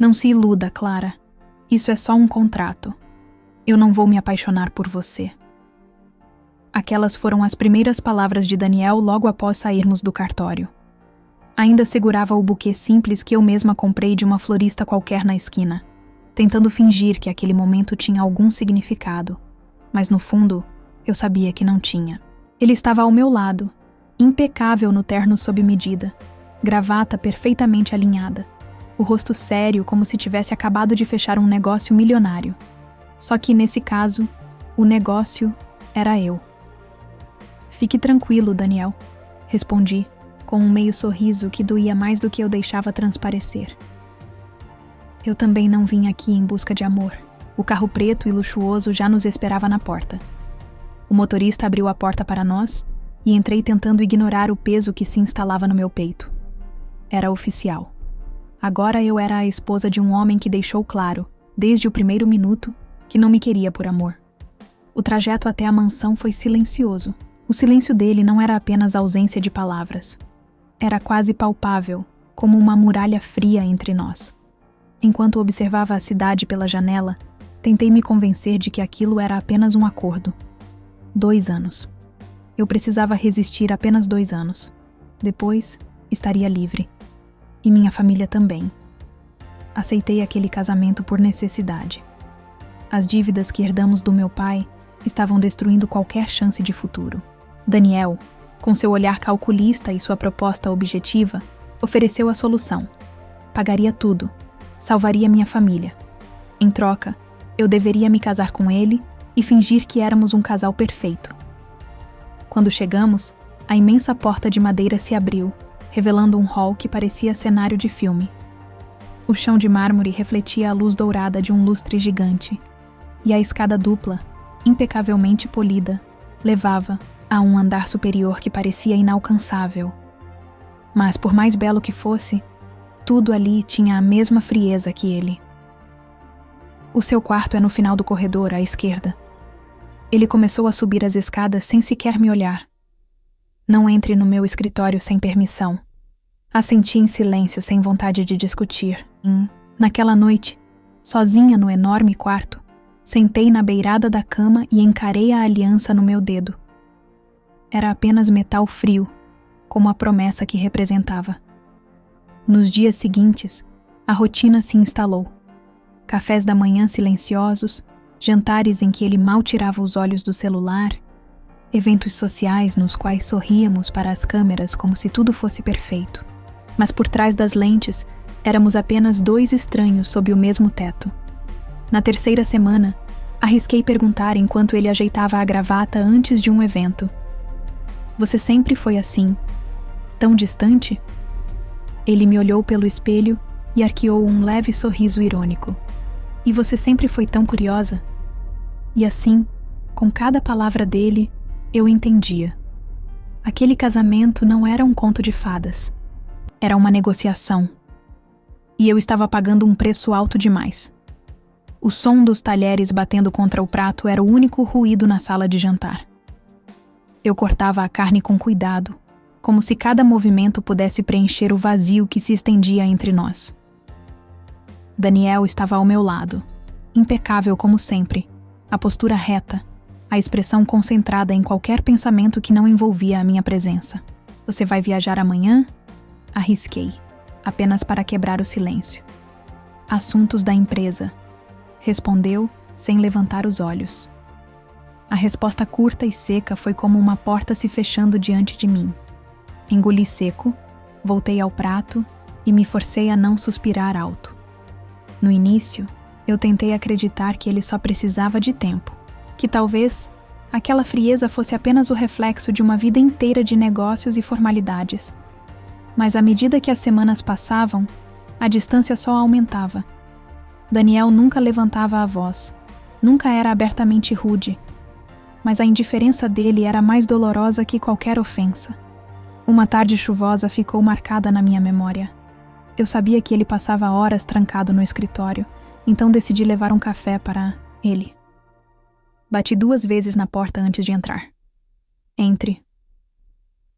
Não se iluda, Clara. Isso é só um contrato. Eu não vou me apaixonar por você. Aquelas foram as primeiras palavras de Daniel logo após sairmos do cartório. Ainda segurava o buquê simples que eu mesma comprei de uma florista qualquer na esquina, tentando fingir que aquele momento tinha algum significado, mas no fundo, eu sabia que não tinha. Ele estava ao meu lado, impecável no terno sob medida, gravata perfeitamente alinhada, o rosto sério como se tivesse acabado de fechar um negócio milionário. Só que nesse caso, o negócio era eu. Fique tranquilo, Daniel, respondi, com um meio sorriso que doía mais do que eu deixava transparecer. Eu também não vim aqui em busca de amor. O carro preto e luxuoso já nos esperava na porta. O motorista abriu a porta para nós e entrei tentando ignorar o peso que se instalava no meu peito. Era oficial. Agora eu era a esposa de um homem que deixou claro, desde o primeiro minuto, que não me queria por amor. O trajeto até a mansão foi silencioso. O silêncio dele não era apenas ausência de palavras. Era quase palpável, como uma muralha fria entre nós. Enquanto observava a cidade pela janela, tentei me convencer de que aquilo era apenas um acordo. 2 anos. Eu precisava resistir apenas 2 anos. Depois, estaria livre. E minha família também. Aceitei aquele casamento por necessidade. As dívidas que herdamos do meu pai estavam destruindo qualquer chance de futuro. Daniel, com seu olhar calculista e sua proposta objetiva, ofereceu a solução. Pagaria tudo. Salvaria minha família. Em troca, eu deveria me casar com ele e fingir que éramos um casal perfeito. Quando chegamos, a imensa porta de madeira se abriu, revelando um hall que parecia cenário de filme. O chão de mármore refletia a luz dourada de um lustre gigante, e a escada dupla, impecavelmente polida, levava a um andar superior que parecia inalcançável. Mas, por mais belo que fosse, tudo ali tinha a mesma frieza que ele. O seu quarto é no final do corredor, à esquerda. Ele começou a subir as escadas sem sequer me olhar. Não entre no meu escritório sem permissão. Assenti em silêncio, sem vontade de discutir. Naquela noite, sozinha no enorme quarto, sentei na beirada da cama e encarei a aliança no meu dedo. Era apenas metal frio, como a promessa que representava. Nos dias seguintes, a rotina se instalou. Cafés da manhã silenciosos, jantares em que ele mal tirava os olhos do celular, eventos sociais nos quais sorríamos para as câmeras como se tudo fosse perfeito. Mas por trás das lentes, éramos apenas 2 estranhos sob o mesmo teto. Na 3ª semana, arrisquei perguntar enquanto ele ajeitava a gravata antes de um evento. Você sempre foi assim, tão distante? Ele me olhou pelo espelho e arqueou um leve sorriso irônico. E você sempre foi tão curiosa? E assim, com cada palavra dele, eu entendia. Aquele casamento não era um conto de fadas. Era uma negociação. E eu estava pagando um preço alto demais. O som dos talheres batendo contra o prato era o único ruído na sala de jantar. Eu cortava a carne com cuidado, como se cada movimento pudesse preencher o vazio que se estendia entre nós. Daniel estava ao meu lado, impecável como sempre, a postura reta, a expressão concentrada em qualquer pensamento que não envolvia a minha presença. Você vai viajar amanhã? Arrisquei, apenas para quebrar o silêncio. Assuntos da empresa, respondeu sem levantar os olhos. A resposta curta e seca foi como uma porta se fechando diante de mim. Engoli seco, voltei ao prato e me forcei a não suspirar alto. No início, eu tentei acreditar que ele só precisava de tempo, que talvez aquela frieza fosse apenas o reflexo de uma vida inteira de negócios e formalidades. Mas à medida que as semanas passavam, a distância só aumentava. Daniel nunca levantava a voz, nunca era abertamente rude, mas a indiferença dele era mais dolorosa que qualquer ofensa. Uma tarde chuvosa ficou marcada na minha memória. Eu sabia que ele passava horas trancado no escritório, então decidi levar um café para ele. Bati 2 vezes na porta antes de entrar. Entre.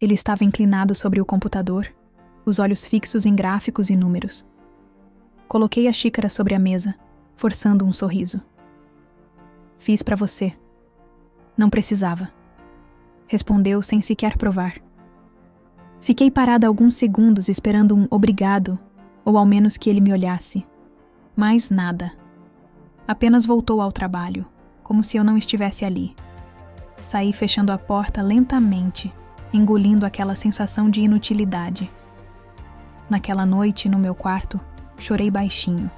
Ele estava inclinado sobre o computador, os olhos fixos em gráficos e números. Coloquei a xícara sobre a mesa, forçando um sorriso. Fiz para você. Não precisava. Respondeu sem sequer provar. Fiquei parada alguns segundos esperando um obrigado, ou ao menos que ele me olhasse. Mais nada. Apenas voltou ao trabalho, como se eu não estivesse ali. Saí fechando a porta lentamente, engolindo aquela sensação de inutilidade. Naquela noite, no meu quarto, chorei baixinho.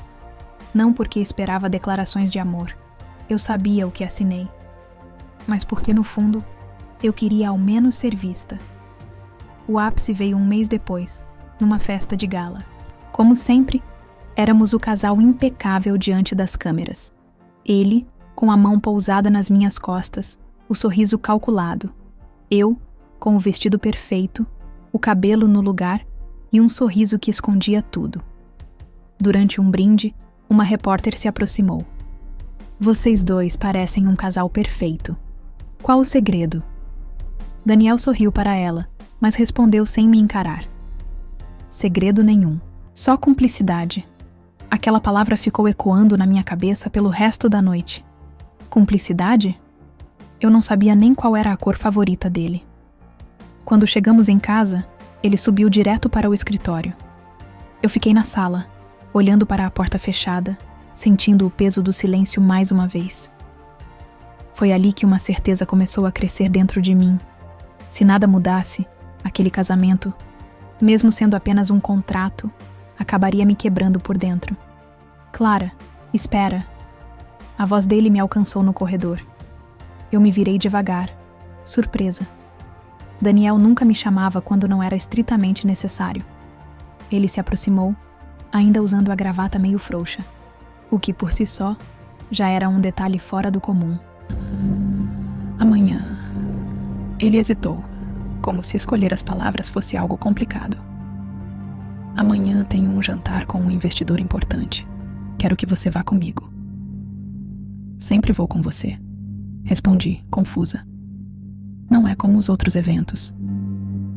Não porque esperava declarações de amor. Eu sabia o que assinei. Mas porque, no fundo, eu queria ao menos ser vista. O ápice veio um mês depois, numa festa de gala. Como sempre, éramos o casal impecável diante das câmeras. Ele, com a mão pousada nas minhas costas, o sorriso calculado. Eu, com o vestido perfeito, o cabelo no lugar e um sorriso que escondia tudo. Durante um brinde, uma repórter se aproximou. Vocês dois parecem um casal perfeito. Qual o segredo? Daniel sorriu para ela, mas respondeu sem me encarar. Segredo nenhum. Só cumplicidade. Aquela palavra ficou ecoando na minha cabeça pelo resto da noite. Cumplicidade? Eu não sabia nem qual era a cor favorita dele. Quando chegamos em casa, ele subiu direto para o escritório. Eu fiquei na sala, olhando para a porta fechada, sentindo o peso do silêncio mais uma vez. Foi ali que uma certeza começou a crescer dentro de mim. Se nada mudasse, aquele casamento, mesmo sendo apenas um contrato, acabaria me quebrando por dentro. Clara, espera. A voz dele me alcançou no corredor. Eu me virei devagar, surpresa. Daniel nunca me chamava quando não era estritamente necessário. Ele se aproximou, ainda usando a gravata meio frouxa, o que por si só já era um detalhe fora do comum. Amanhã. Ele hesitou, como se escolher as palavras fosse algo complicado. Amanhã tenho um jantar com um investidor importante. Quero que você vá comigo. Sempre vou com você, respondi, confusa. Não é como os outros eventos,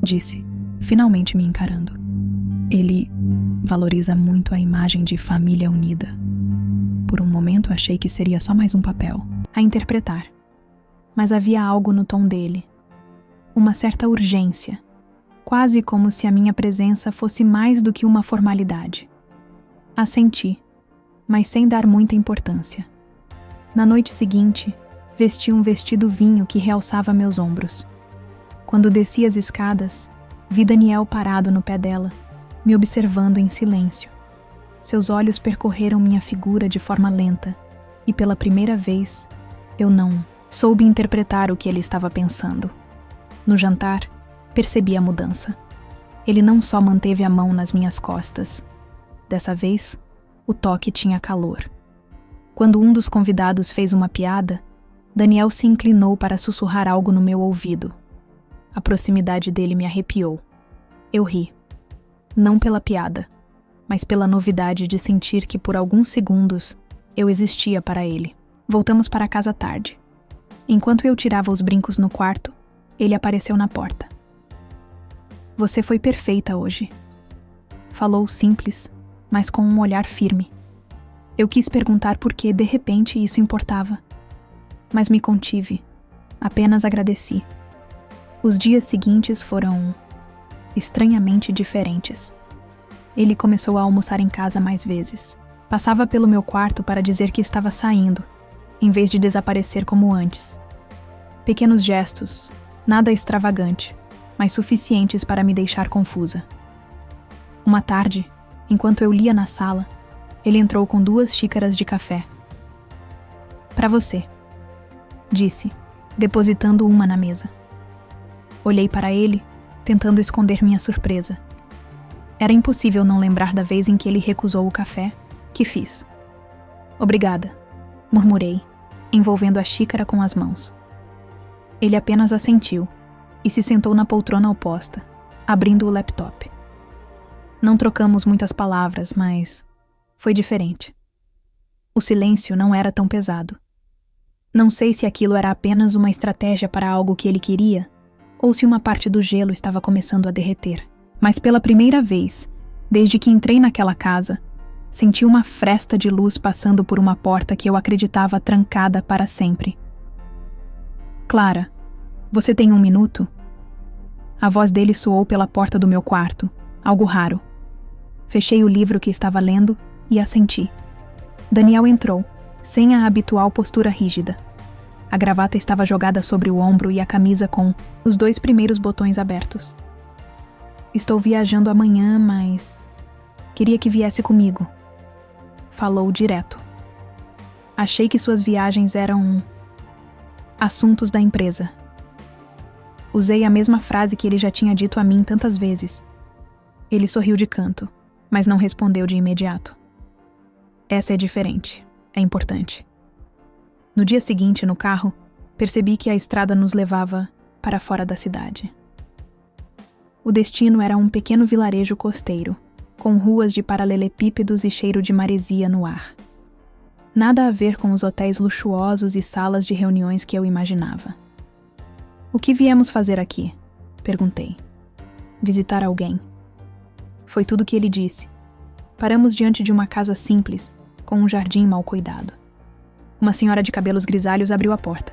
disse, finalmente me encarando. Ele valoriza muito a imagem de família unida. Por um momento achei que seria só mais um papel a interpretar. Mas havia algo no tom dele. Uma certa urgência, quase como se a minha presença fosse mais do que uma formalidade. Assenti, mas sem dar muita importância. Na noite seguinte, vesti um vestido vinho que realçava meus ombros. Quando desci as escadas, vi Daniel parado no pé dela, me observando em silêncio. Seus olhos percorreram minha figura de forma lenta, e pela primeira vez, eu não soube interpretar o que ele estava pensando. No jantar, percebi a mudança. Ele não só manteve a mão nas minhas costas. Dessa vez, o toque tinha calor. Quando um dos convidados fez uma piada, Daniel se inclinou para sussurrar algo no meu ouvido. A proximidade dele me arrepiou. Eu ri. Não pela piada, mas pela novidade de sentir que por alguns segundos eu existia para ele. Voltamos para casa tarde. Enquanto eu tirava os brincos no quarto, ele apareceu na porta. Você foi perfeita hoje. Falou simples, mas com um olhar firme. Eu quis perguntar por que, de repente, isso importava. Mas me contive. Apenas agradeci. Os dias seguintes foram estranhamente diferentes. Ele começou a almoçar em casa mais vezes. Passava pelo meu quarto para dizer que estava saindo, em vez de desaparecer como antes. Pequenos gestos, nada extravagante, mas suficientes para me deixar confusa. Uma tarde, enquanto eu lia na sala, ele entrou com 2 xícaras de café. Para você, disse, depositando uma na mesa. Olhei para ele, tentando esconder minha surpresa. Era impossível não lembrar da vez em que ele recusou o café, que fiz. Obrigada, murmurei, envolvendo a xícara com as mãos. Ele apenas assentiu e se sentou na poltrona oposta, abrindo o laptop. Não trocamos muitas palavras, mas foi diferente. O silêncio não era tão pesado. Não sei se aquilo era apenas uma estratégia para algo que ele queria, ou se uma parte do gelo estava começando a derreter. Mas pela primeira vez, desde que entrei naquela casa, Senti uma fresta de luz passando por uma porta que eu acreditava trancada para sempre. Clara, você tem 1 minuto? A voz dele soou pela porta do meu quarto, algo raro. Fechei o livro que estava lendo e assenti. Daniel entrou, sem a habitual postura rígida. A gravata estava jogada sobre o ombro e a camisa com os 2 primeiros botões abertos. Estou viajando amanhã, mas queria que viesse comigo. Falou direto. Achei que suas viagens eram assuntos da empresa. Usei a mesma frase que ele já tinha dito a mim tantas vezes. Ele sorriu de canto, mas não respondeu de imediato. Essa é diferente. É importante. No dia seguinte, no carro, percebi que a estrada nos levava para fora da cidade. O destino era um pequeno vilarejo costeiro, com ruas de paralelepípedos e cheiro de maresia no ar. Nada a ver com os hotéis luxuosos e salas de reuniões que eu imaginava. O que viemos fazer aqui? Perguntei. Visitar alguém. Foi tudo que ele disse. Paramos diante de uma casa simples, com um jardim mal cuidado. Uma senhora de cabelos grisalhos abriu a porta.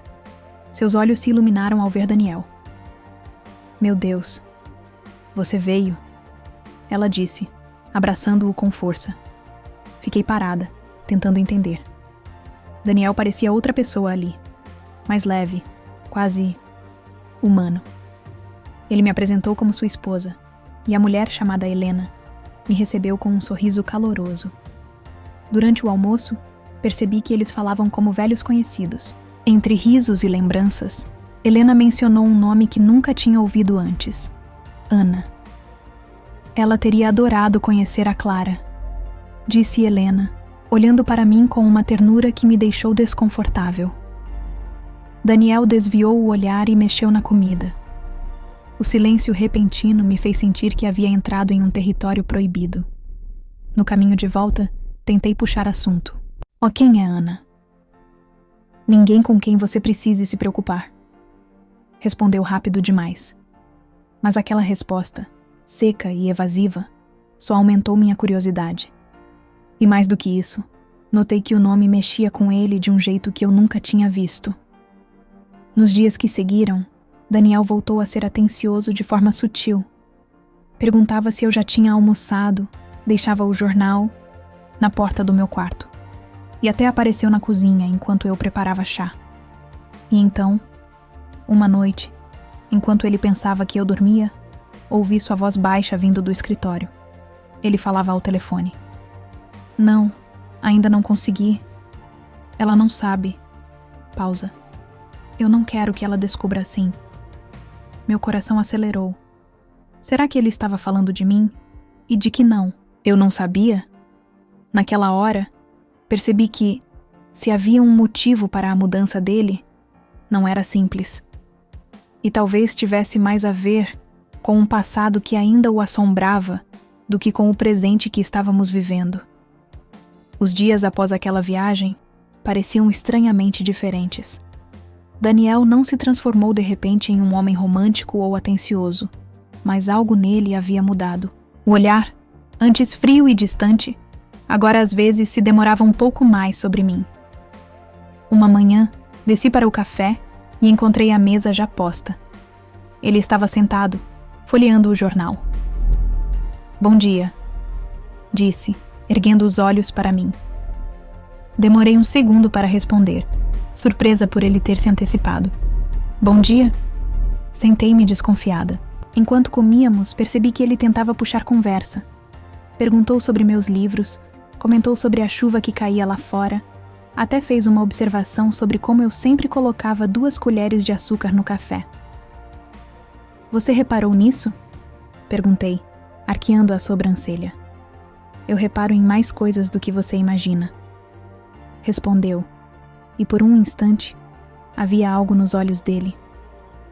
Seus olhos se iluminaram ao ver Daniel. Meu Deus, você veio? Ela disse, abraçando-o com força. Fiquei parada, tentando entender. Daniel parecia outra pessoa ali, mais leve, quase humano. Ele me apresentou como sua esposa, e a mulher chamada Helena me recebeu com um sorriso caloroso. Durante o almoço, percebi que eles falavam como velhos conhecidos. Entre risos e lembranças, Helena mencionou um nome que nunca tinha ouvido antes: Ana. Ela teria adorado conhecer a Clara, disse Helena, olhando para mim com uma ternura que me deixou desconfortável. Daniel desviou o olhar e mexeu na comida. O silêncio repentino me fez sentir que havia entrado em um território proibido. No caminho de volta, tentei puxar assunto. Quem é Ana? Ninguém com quem você precise se preocupar. Respondeu rápido demais. Mas aquela resposta, seca e evasiva, só aumentou minha curiosidade. E mais do que isso, notei que o nome mexia com ele de um jeito que eu nunca tinha visto. Nos dias que seguiram, Daniel voltou a ser atencioso de forma sutil. Perguntava se eu já tinha almoçado, deixava o jornal na porta do meu quarto. E até apareceu na cozinha enquanto eu preparava chá. E então, uma noite, enquanto ele pensava que eu dormia, ouvi sua voz baixa vindo do escritório. Ele falava ao telefone. Não, ainda não consegui. Ela não sabe. Pausa. Eu não quero que ela descubra assim. Meu coração acelerou. Será que ele estava falando de mim? E de que não? Eu não sabia? Naquela hora, percebi que, se havia um motivo para a mudança dele, não era simples. E talvez tivesse mais a ver com um passado que ainda o assombrava do que com o presente que estávamos vivendo. Os dias após aquela viagem pareciam estranhamente diferentes. Daniel não se transformou de repente em um homem romântico ou atencioso, mas algo nele havia mudado. O olhar, antes frio e distante, agora às vezes se demorava um pouco mais sobre mim. Uma manhã, desci para o café e encontrei a mesa já posta. Ele estava sentado, folheando o jornal. Bom dia, disse, erguendo os olhos para mim. Demorei um segundo para responder, surpresa por ele ter se antecipado. Bom dia? Sentei-me desconfiada. Enquanto comíamos, percebi que ele tentava puxar conversa. Perguntou sobre meus livros, comentou sobre a chuva que caía lá fora, até fez uma observação sobre como eu sempre colocava 2 colheres de açúcar no café. Você reparou nisso? Perguntei, arqueando a sobrancelha. Eu reparo em mais coisas do que você imagina. Respondeu, e por um instante, havia algo nos olhos dele,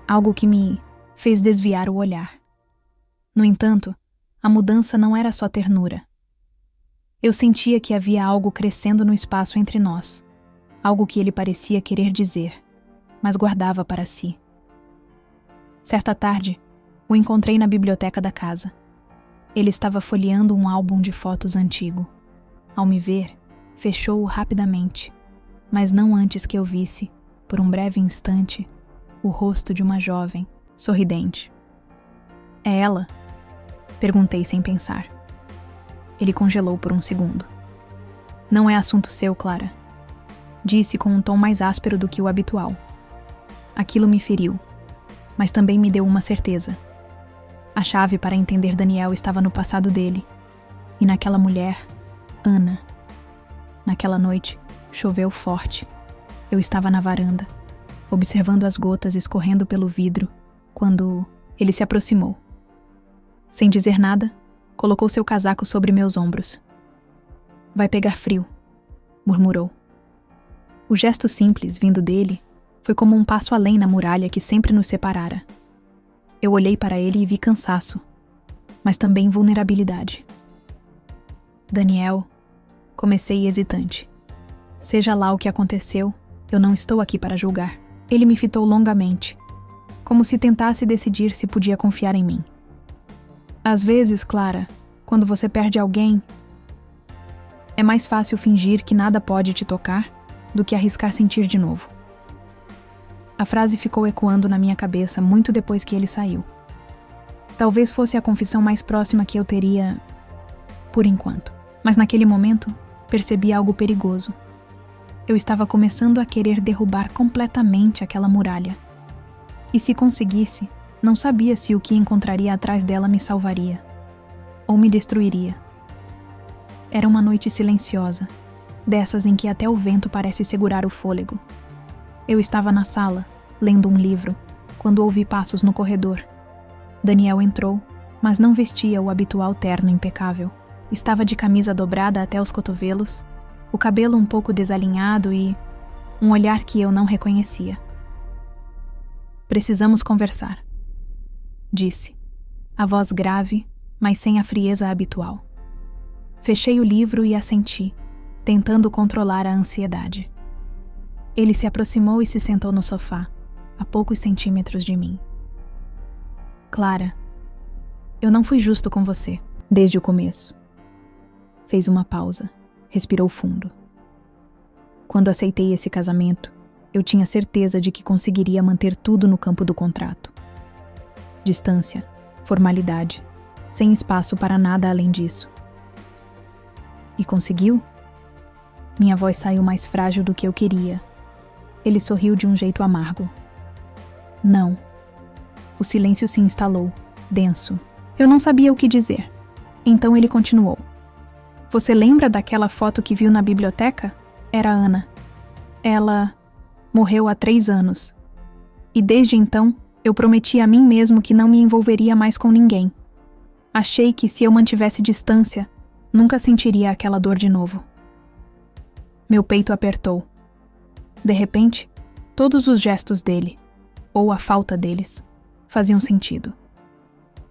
algo que me fez desviar o olhar. No entanto, a mudança não era só ternura. Eu sentia que havia algo crescendo no espaço entre nós, algo que ele parecia querer dizer, mas guardava para si. Certa tarde, o encontrei na biblioteca da casa. Ele estava folheando um álbum de fotos antigo. Ao me ver, fechou-o rapidamente, mas não antes que eu visse, por um breve instante, o rosto de uma jovem, sorridente. É ela? Perguntei sem pensar. Ele congelou por um segundo. Não é assunto seu, Clara. Disse com um tom mais áspero do que o habitual. Aquilo me feriu, mas também me deu uma certeza. A chave para entender Daniel estava no passado dele, e naquela mulher, Ana. Naquela noite, choveu forte. Eu estava na varanda, observando as gotas escorrendo pelo vidro, quando ele se aproximou. Sem dizer nada, colocou seu casaco sobre meus ombros. Vai pegar frio, murmurou. O gesto simples, vindo dele, foi como um passo além na muralha que sempre nos separara. Eu olhei para ele e vi cansaço, mas também vulnerabilidade. Daniel, comecei hesitante. Seja lá o que aconteceu, eu não estou aqui para julgar. Ele me fitou longamente, como se tentasse decidir se podia confiar em mim. Às vezes, Clara, quando você perde alguém, é mais fácil fingir que nada pode te tocar do que arriscar sentir de novo. A frase ficou ecoando na minha cabeça muito depois que ele saiu. Talvez fosse a confissão mais próxima que eu teria, por enquanto. Mas naquele momento, percebi algo perigoso. Eu estava começando a querer derrubar completamente aquela muralha. E se conseguisse, não sabia se o que encontraria atrás dela me salvaria, ou me destruiria. Era uma noite silenciosa, dessas em que até o vento parece segurar o fôlego. Eu estava na sala, lendo um livro, quando ouvi passos no corredor. Daniel entrou, mas não vestia o habitual terno impecável. Estava de camisa dobrada até os cotovelos, o cabelo um pouco desalinhado e um olhar que eu não reconhecia. Precisamos conversar, disse, a voz grave, mas sem a frieza habitual. Fechei o livro e assenti, tentando controlar a ansiedade. Ele se aproximou e se sentou no sofá, a poucos centímetros de mim. Clara, eu não fui justo com você, desde o começo. Fez uma pausa, respirou fundo. Quando aceitei esse casamento, eu tinha certeza de que conseguiria manter tudo no campo do contrato. Distância, formalidade, sem espaço para nada além disso. E conseguiu? Minha voz saiu mais frágil do que eu queria. Ele sorriu de um jeito amargo. Não. O silêncio se instalou, denso. Eu não sabia o que dizer. Então ele continuou. Você lembra daquela foto que viu na biblioteca? Era Ana. Ela morreu há 3 anos. E desde então, eu prometi a mim mesmo que não me envolveria mais com ninguém. Achei que se eu mantivesse distância, nunca sentiria aquela dor de novo. Meu peito apertou. De repente, todos os gestos dele, ou a falta deles, faziam sentido.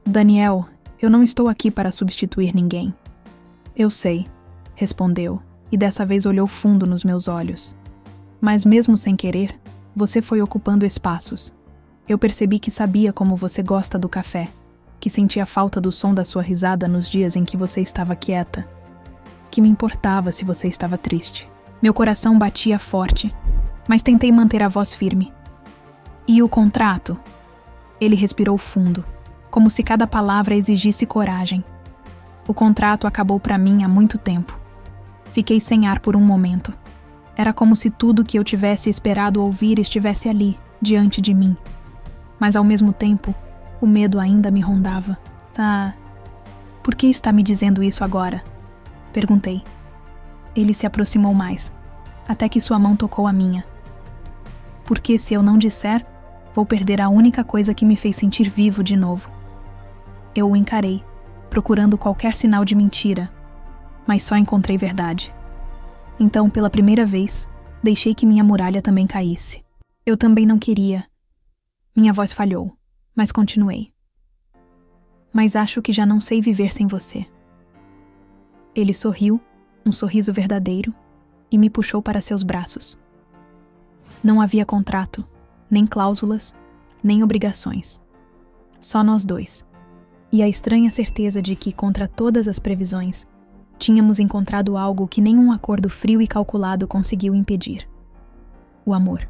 Daniel, eu não estou aqui para substituir ninguém. Eu sei, respondeu, e dessa vez olhou fundo nos meus olhos. Mas mesmo sem querer, você foi ocupando espaços. Eu percebi que sabia como você gosta do café, que sentia falta do som da sua risada nos dias em que você estava quieta, que me importava se você estava triste. Meu coração batia forte, mas tentei manter a voz firme. E o contrato? Ele respirou fundo, como se cada palavra exigisse coragem. O contrato acabou para mim há muito tempo. Fiquei sem ar por um momento. Era como se tudo que eu tivesse esperado ouvir estivesse ali, diante de mim. Mas ao mesmo tempo, o medo ainda me rondava. Tá. Por que está me dizendo isso agora? Perguntei. Ele se aproximou mais, até que sua mão tocou a minha. Porque se eu não disser, vou perder a única coisa que me fez sentir vivo de novo. Eu o encarei, procurando qualquer sinal de mentira, mas só encontrei verdade. Então, pela primeira vez, deixei que minha muralha também caísse. Eu também não queria. Minha voz falhou, mas continuei. Mas acho que já não sei viver sem você. Ele sorriu, um sorriso verdadeiro, e me puxou para seus braços. Não havia contrato, nem cláusulas, nem obrigações. Só nós dois. E a estranha certeza de que, contra todas as previsões, Tínhamos encontrado algo que nenhum acordo frio e calculado conseguiu impedir: o amor.